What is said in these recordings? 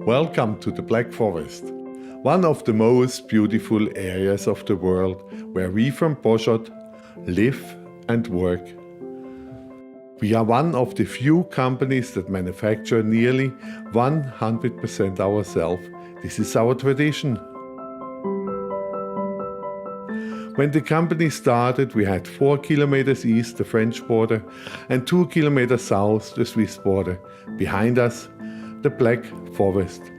Welcome to the Black Forest, one of the most beautiful areas of the world where we from Boschert live and work. We are one of the few companies that manufacture nearly 100% ourselves. This is our tradition. When the company started, we had 4 kilometers east the French border and 2 kilometers south the Swiss border. Behind us, the Black Forest.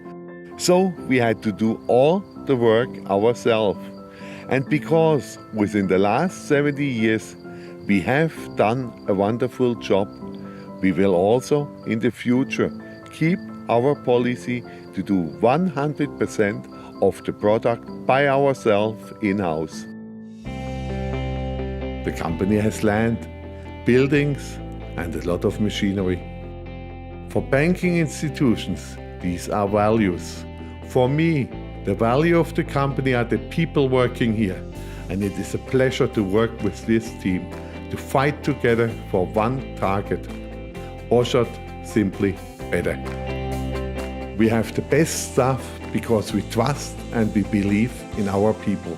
So we had to do all the work ourselves. And because within the last 70 years we have done a wonderful job, we will also in the future keep our policy to do 100% of the product by ourselves in-house. The company has land, buildings and a lot of machinery. For banking institutions, these are values. For me, the value of the company are the people working here, and it is a pleasure to work with this team, to fight together for one target. Boschert, simply better. We have the best staff because we trust and we believe in our people.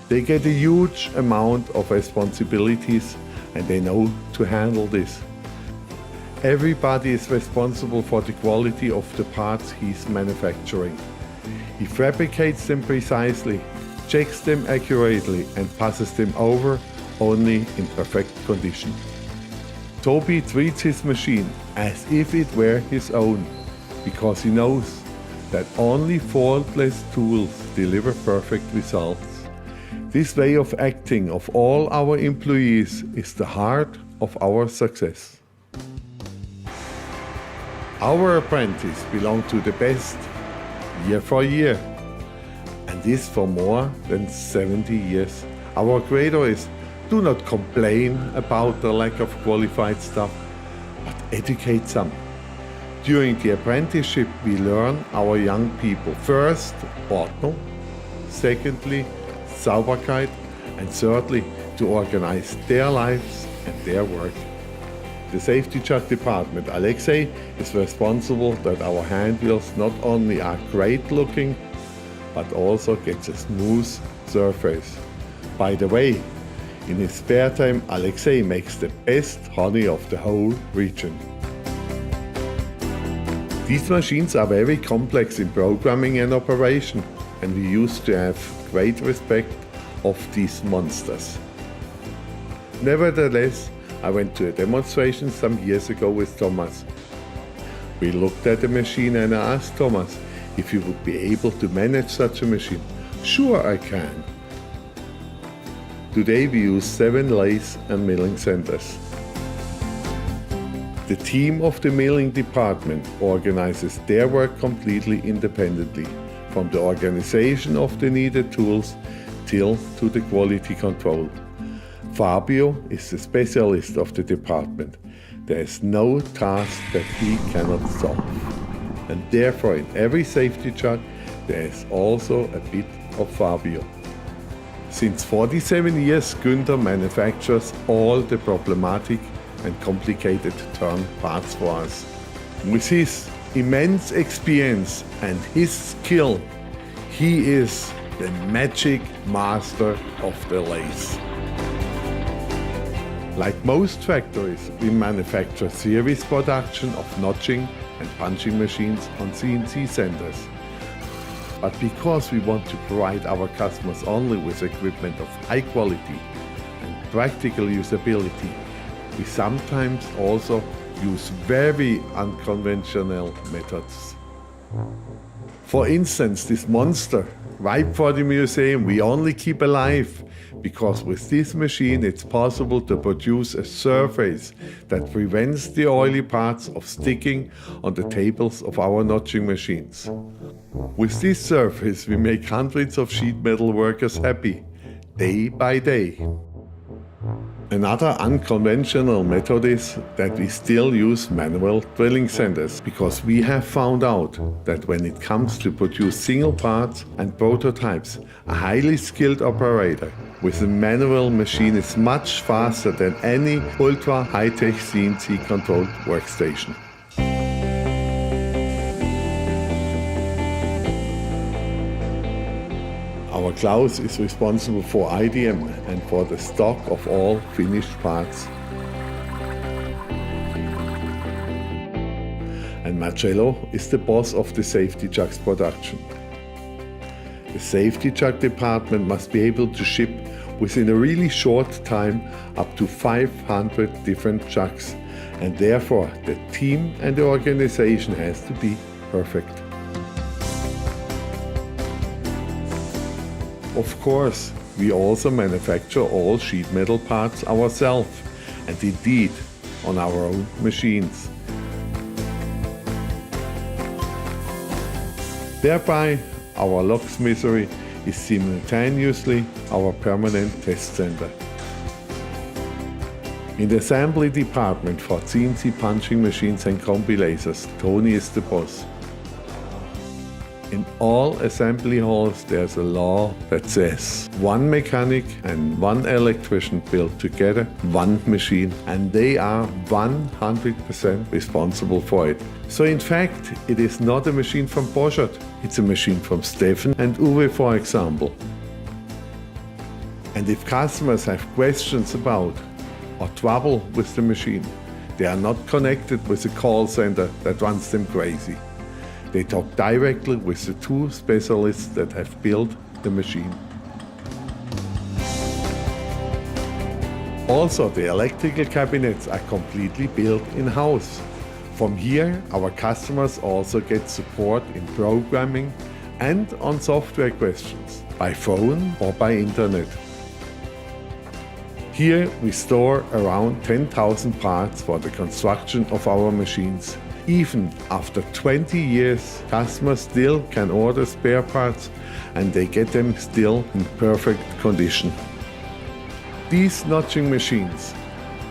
They get a huge amount of responsibilities and they know to handle this. Everybody is responsible for the quality of the parts he's manufacturing. He fabricates them precisely, checks them accurately and passes them over only in perfect condition. Toby treats his machine as if it were his own, because he knows that only faultless tools deliver perfect results. This way of acting of all our employees is the heart of our success. Our apprentices belong to the best, year for year, and this for more than 70 years. Our credo is, do not complain about the lack of qualified staff, but educate some. During the apprenticeship, we learn our young people first, Ordnung, secondly, Sauberkeit, and thirdly, to organize their lives and their work. The safety check department, Alexei, is responsible that our hand wheels not only are great looking, but also gets a smooth surface. By the way, in his spare time, Alexei makes the best honey of the whole region. These machines are very complex in programming and operation, and we used to have great respect of these monsters. Nevertheless, I went to a demonstration some years ago with Thomas. We looked at the machine and I asked Thomas if he would be able to manage such a machine. Sure, I can. Today we use 7 lathes and milling centers. The team of the milling department organizes their work completely independently, from the organization of the needed tools till to the quality control. Fabio is the specialist of the department. There is no task that he cannot solve. And therefore in every safety check there is also a bit of Fabio. Since 47 years Günther manufactures all the problematic and complicated turn parts for us. With his immense experience and his skill, he is the magic master of the lathe. Like most factories, we manufacture series production of notching and punching machines on CNC centers. But because we want to provide our customers only with equipment of high quality and practical usability, we sometimes also use very unconventional methods. For instance, this monster, ripe for the museum, we only keep alive because with this machine it's possible to produce a surface that prevents the oily parts of sticking on the tables of our notching machines. With this surface we make hundreds of sheet metal workers happy, day by day. Another unconventional method is that we still use manual drilling centers, because we have found out that when it comes to produce single parts and prototypes, a highly skilled operator with a manual machine is much faster than any ultra high-tech CNC controlled workstation. Klaus is responsible for IDM and for the stock of all finished parts. And Marcello is the boss of the safety chucks production. The safety chuck department must be able to ship within a really short time up to 500 different chucks, and therefore the team and the organization has to be perfect. Of course, we also manufacture all sheet metal parts ourselves, and indeed on our own machines. Thereby, our locksmithery is simultaneously our permanent test center. In the assembly department for CNC punching machines and combi lasers, Tony is the boss. In all assembly halls there's a law that says one mechanic and one electrician build together one machine, and they are 100% responsible for it. So in fact, it is not a machine from Boschert, it's a machine from Steffen and Uwe, for example. And if customers have questions about or trouble with the machine, they are not connected with a call center that runs them crazy. They talk directly with the two specialists that have built the machine. Also, the electrical cabinets are completely built in-house. From here, our customers also get support in programming and on software questions, by phone or by internet. Here we store around 10,000 parts for the construction of our machines. Even after 20 years, customers still can order spare parts and they get them still in perfect condition. These notching machines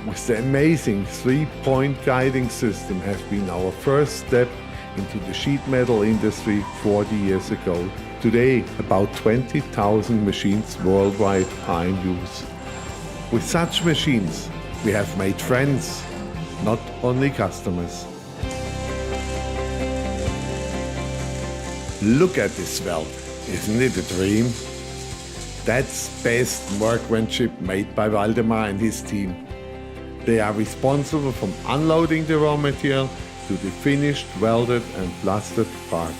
with the amazing 3-point guiding system have been our first step into the sheet metal industry 40 years ago. Today, about 20,000 machines worldwide are in use. With such machines, we have made friends, not only customers. Look at this weld, isn't it a dream? That's best workmanship made by Waldemar and his team. They are responsible from unloading the raw material to the finished welded and plastered part.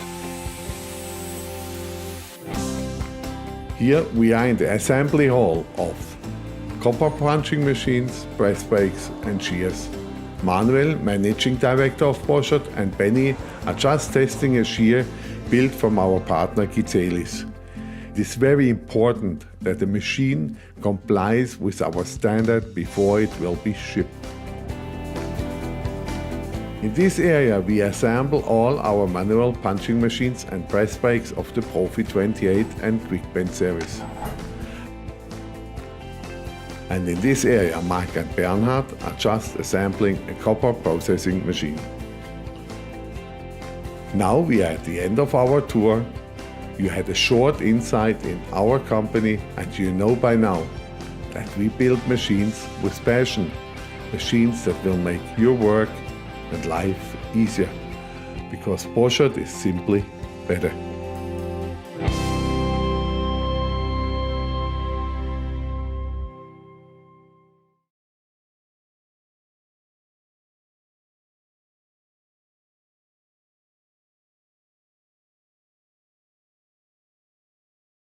Here we are in the assembly hall of copper punching machines, press brakes and shears. Manuel, managing director of Boschert, and Benny are just testing a shear built from our partner Gizelis. It is very important that the machine complies with our standard before it will be shipped. In this area we assemble all our manual punching machines and press brakes of the Profi 28 and Quickbend series. And in this area Mark and Bernhard are just assembling a copper processing machine. Now we are at the end of our tour. You had a short insight in our company, and you know by now that we build machines with passion, machines that will make your work and life easier, because Boschert is simply better.